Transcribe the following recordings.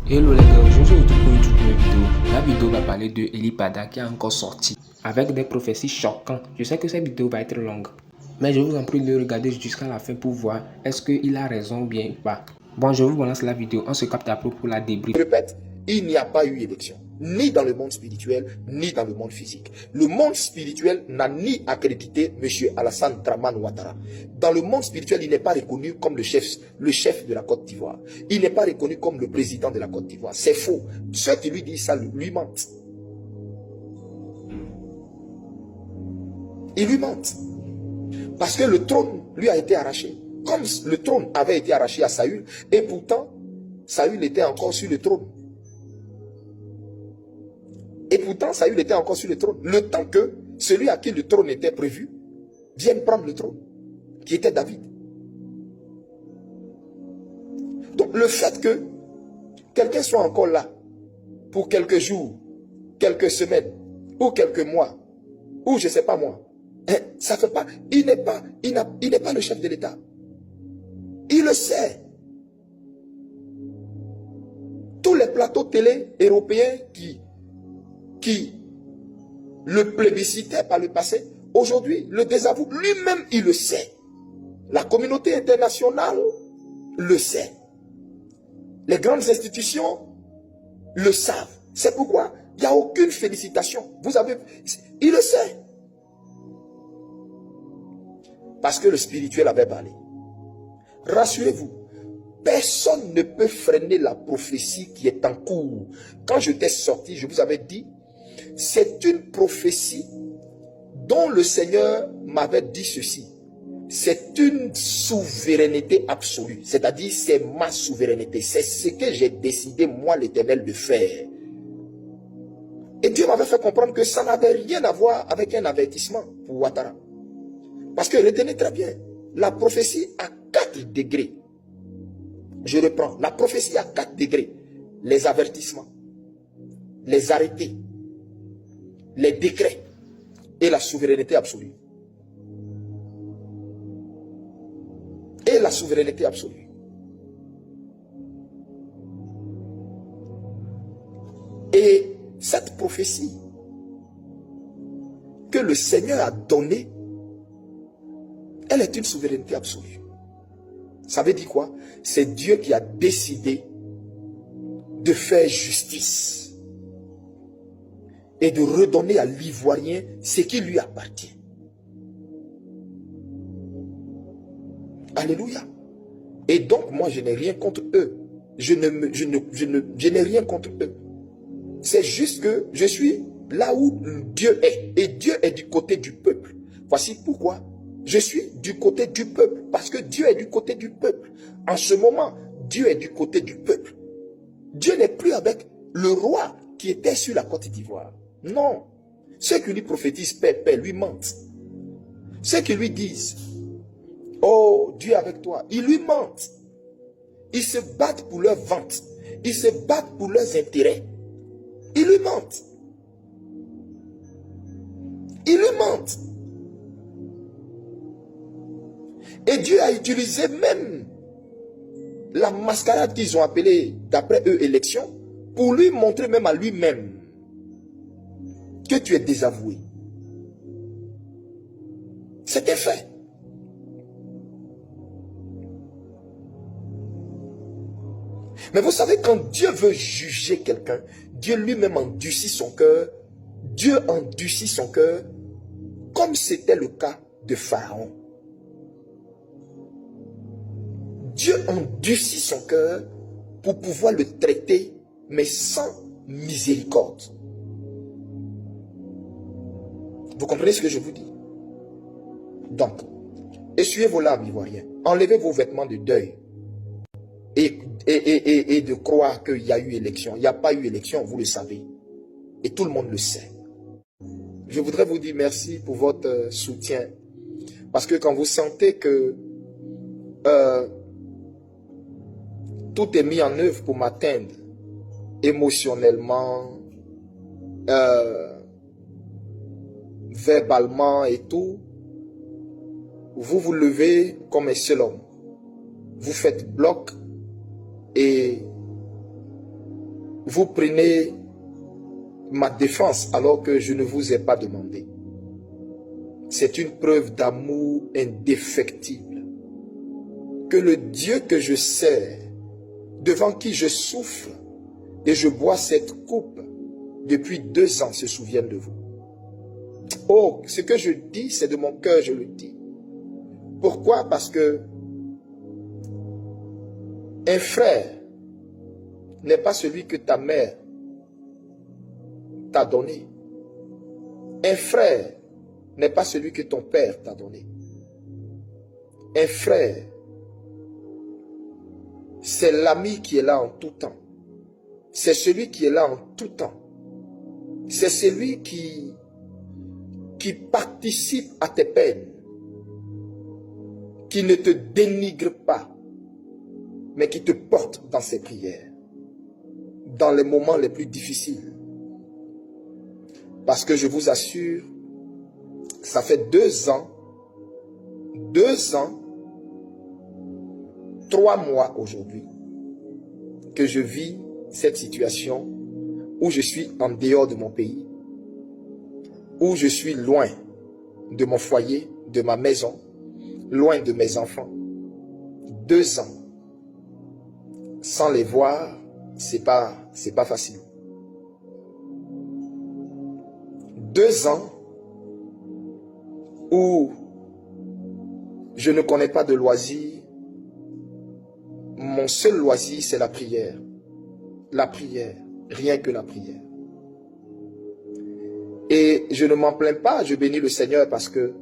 Hello les gars, je vous retrouve pour une toute nouvelle vidéo. La vidéo va parler de Eli Pada qui est encore sorti avec des prophéties choquantes. Je sais que cette vidéo va être longue, mais je vous en prie de le regarder jusqu'à la fin pour voir est-ce qu'il a raison ou bien pas. Bon, je vous balance la vidéo, on se capte après pour la débrief. Je répète, il n'y a pas eu élection, ni dans le monde spirituel, ni dans le monde physique. Le monde spirituel n'a ni accrédité M. Alassane Dramane Ouattara. Dans le monde spirituel, il n'est pas reconnu comme le chef de la Côte d'Ivoire. Il n'est pas reconnu comme le président de la Côte d'Ivoire. C'est faux. Ceux qui lui disent ça lui mentent. Ils lui mentent. Parce que le trône lui a été arraché. Comme le trône avait été arraché à Saül, et pourtant, Saül était encore sur le trône. Et pourtant, Saül était encore sur le trône. Le temps que celui à qui le trône était prévu vienne prendre le trône, qui était David. Donc, le fait que quelqu'un soit encore là pour quelques jours, quelques semaines, ou quelques mois, ou je ne sais pas moi, ça fait pas, il n'est pas le chef de l'État. Il le sait. Tous les plateaux télé européens qui le plébiscitaient par le passé, aujourd'hui le désavouent. Lui-même, il le sait. La communauté internationale le sait. Les grandes institutions le savent. C'est pourquoi il n'y a aucune félicitation. Vous avez, il le sait. Parce que le spirituel avait parlé. Rassurez-vous, personne ne peut freiner la prophétie qui est en cours. Quand je t'ai sorti, je vous avais dit, c'est une prophétie dont le Seigneur m'avait dit ceci. C'est une souveraineté absolue. C'est-à-dire, c'est ma souveraineté. C'est ce que j'ai décidé, moi, l'Éternel, de faire. Et Dieu m'avait fait comprendre que ça n'avait rien à voir avec un avertissement pour Ouattara. Parce que retenez très bien, la prophétie a 4 degrés. Je reprends, la prophétie a 4 degrés. Les avertissements, les arrêtés, les décrets et la souveraineté absolue. Et la souveraineté absolue. Et cette prophétie que le Seigneur a donnée, elle est une souveraineté absolue. Ça veut dire quoi? C'est Dieu qui a décidé de faire justice et de redonner à l'Ivoirien ce qui lui appartient. Alléluia. Et donc, moi, je n'ai rien contre eux. Je n'ai rien contre eux. C'est juste que je suis là où Dieu est. Et Dieu est du côté du peuple. Voici pourquoi je suis du côté du peuple. Parce que Dieu est du côté du peuple. En ce moment, Dieu est du côté du peuple. Dieu n'est plus avec le roi qui était sur la Côte d'Ivoire. Non. Ceux qui lui prophétisent paix, paix, lui mentent. Ceux qui lui disent, oh, Dieu est avec toi, ils lui mentent. Ils se battent pour leur vente. Ils se battent pour leurs intérêts. Ils lui mentent. Ils lui mentent. Et Dieu a utilisé même la mascarade qu'ils ont appelée, d'après eux, élection, pour lui montrer même à lui-même que tu es désavoué. C'était fait. Mais vous savez, quand Dieu veut juger quelqu'un, Dieu lui-même endurcit son cœur. Dieu endurcit son cœur, comme c'était le cas de Pharaon. Dieu endurcit son cœur pour pouvoir le traiter, mais sans miséricorde. Vous comprenez ce que je vous dis? Donc, essuyez vos larmes, Ivoiriens. Enlevez vos vêtements de deuil. Et de croire qu'il y a eu élection. Il n'y a pas eu élection, vous le savez. Et tout le monde le sait. Je voudrais vous dire merci pour votre soutien. Parce que quand vous sentez que tout est mis en œuvre pour m'atteindre émotionnellement, verbalement et tout, vous vous levez comme un seul homme. Vous faites bloc et vous prenez ma défense alors que je ne vous ai pas demandé. C'est une preuve d'amour indéfectible que le Dieu que je sers, devant qui je souffre et je bois cette coupe depuis 2 ans, se souvienne de vous. Oh, ce que je dis, c'est de mon cœur, je le dis. Pourquoi? Parce que un frère n'est pas celui que ta mère t'a donné. Un frère n'est pas celui que ton père t'a donné. Un frère, c'est l'ami qui est là en tout temps. C'est celui qui est là en tout temps. C'est celui qui participe à tes peines, qui ne te dénigre pas, mais qui te porte dans ses prières, dans les moments les plus difficiles. Parce que je vous assure, ça fait 2 ans, 3 mois aujourd'hui, que je vis cette situation où je suis en dehors de mon pays, où je suis loin de mon foyer, de ma maison, loin de mes enfants. 2 ans sans les voir, c'est pas facile. 2 ans où je ne connais pas de loisir. Mon seul loisir, c'est la prière. La prière, rien que la prière. Et je ne m'en plains pas, je bénis le Seigneur parce que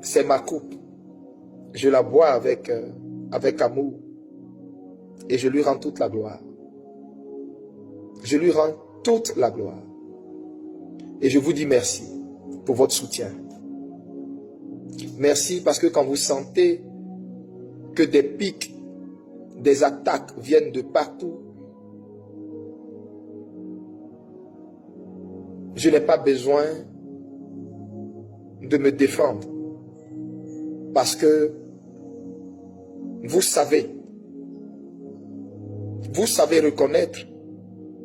c'est ma coupe. Je la bois avec amour. Et je lui rends toute la gloire. Je lui rends toute la gloire. Et je vous dis merci pour votre soutien. Merci parce que quand vous sentez que des pics, des attaques viennent de partout, je n'ai pas besoin de me défendre. Parce que vous savez reconnaître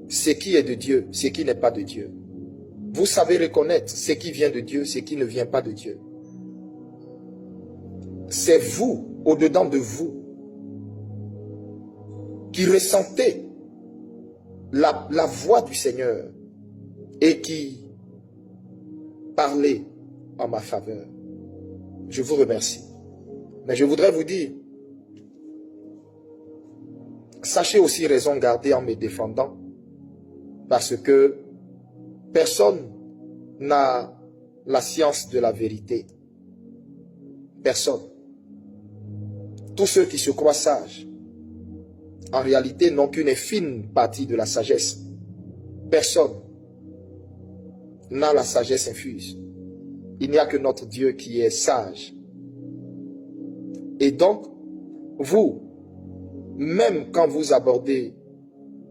ce qui est de Dieu, ce qui n'est pas de Dieu. Vous savez reconnaître ce qui vient de Dieu, ce qui ne vient pas de Dieu. C'est vous, au-dedans de vous, qui ressentez la voix du Seigneur et qui parlez en ma faveur. Je vous remercie. Mais je voudrais vous dire, sachez aussi raison garder en me défendant, parce que personne n'a la science de la vérité. Personne. Tous ceux qui se croient sages, en réalité, n'ont qu'une infime partie de la sagesse. Personne n'a la sagesse infuse. Il n'y a que notre Dieu qui est sage. Et donc, vous, même quand vous abordez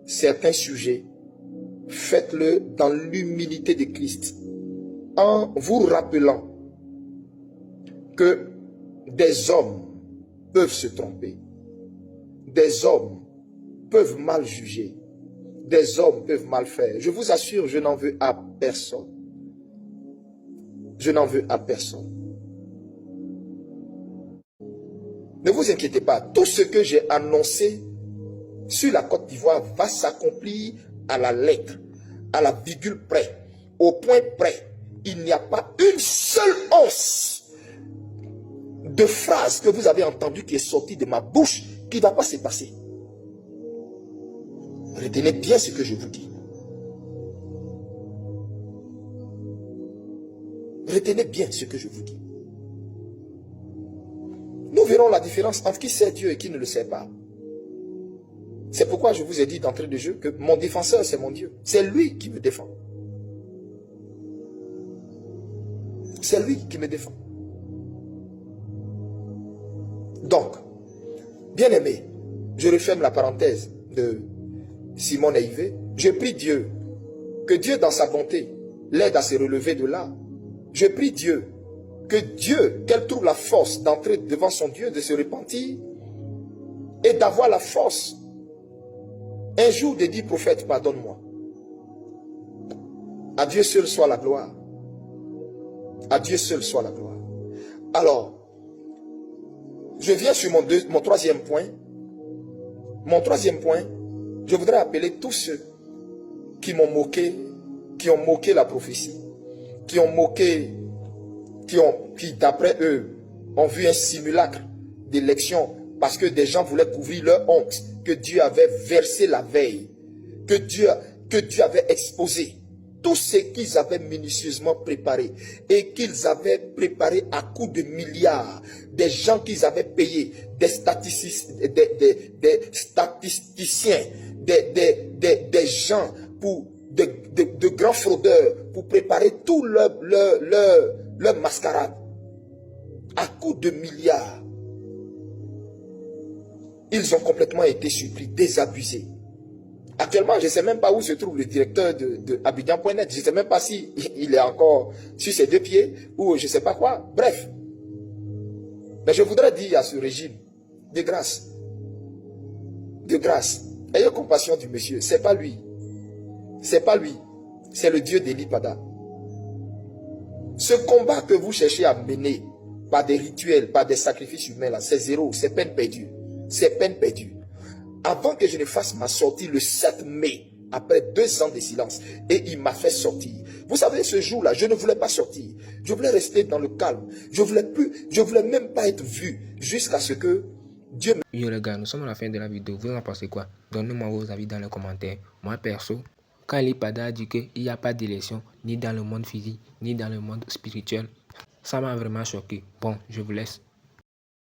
certains sujets, faites-le dans l'humilité de Christ, en vous rappelant que des hommes peuvent se tromper, des hommes peuvent mal juger, des hommes peuvent mal faire. Je vous assure, je n'en veux à personne. Je n'en veux à personne. Ne vous inquiétez pas, tout ce que j'ai annoncé sur la Côte d'Ivoire va s'accomplir à la lettre, à la virgule près, au point près. Il n'y a pas une seule once de phrase que vous avez entendue qui est sortie de ma bouche qui ne va pas se passer. Retenez bien ce que je vous dis. Retenez bien ce que je vous dis. Nous verrons la différence entre qui sait Dieu et qui ne le sait pas. C'est pourquoi je vous ai dit d'entrée de jeu que mon défenseur, c'est mon Dieu. C'est lui qui me défend. C'est lui qui me défend. Donc, bien aimé, je referme la parenthèse de Simon et Yves. Je prie Dieu, que Dieu dans sa bonté l'aide à se relever de là. Je prie Dieu, qu'elle trouve la force d'entrer devant son Dieu, de se repentir et d'avoir la force Un jour de dire, prophète, pardonne-moi. À Dieu seul soit la gloire. À Dieu seul soit la gloire. Alors, je viens sur mon troisième point. Mon troisième point, je voudrais appeler tous ceux qui m'ont moqué, qui ont moqué la prophétie, qui ont moqué, qui d'après eux, ont vu un simulacre d'élection parce que des gens voulaient couvrir leur honte que Dieu avait versé la veille, que Dieu avait exposé. Tout ce qu'ils avaient minutieusement préparé et qu'ils avaient préparé à coups de milliards, des gens qu'ils avaient payés, des statisticiens, des gens, de grands fraudeurs pour préparer tout leur mascarade à coups de milliards. Ils ont complètement été surpris, désabusés. Actuellement, je ne sais même pas où se trouve le directeur de Abidjan.net. Je ne sais même pas si il est encore sur ses deux pieds ou je ne sais pas quoi. Bref. Mais je voudrais dire à ce régime, de grâce, ayez compassion du monsieur. Ce n'est pas lui. C'est pas lui. C'est le Dieu d'Eli Pada. Ce combat que vous cherchez à mener par des rituels, par des sacrifices humains, là, c'est zéro. C'est peine perdue. C'est peine perdue. Avant que je ne fasse ma sortie le 7 mai, après 2 ans de silence, et il m'a fait sortir. Vous savez, ce jour-là, je ne voulais pas sortir. Je voulais rester dans le calme. Je voulais même pas être vu jusqu'à ce que Dieu me... Yo les gars, nous sommes à la fin de la vidéo. Vous en pensez quoi? Donnez-moi vos avis dans les commentaires. Moi perso, quand Eli Pada a dit qu'il n'y a pas d'élection, ni dans le monde physique, ni dans le monde spirituel, ça m'a vraiment choqué. Bon, je vous laisse.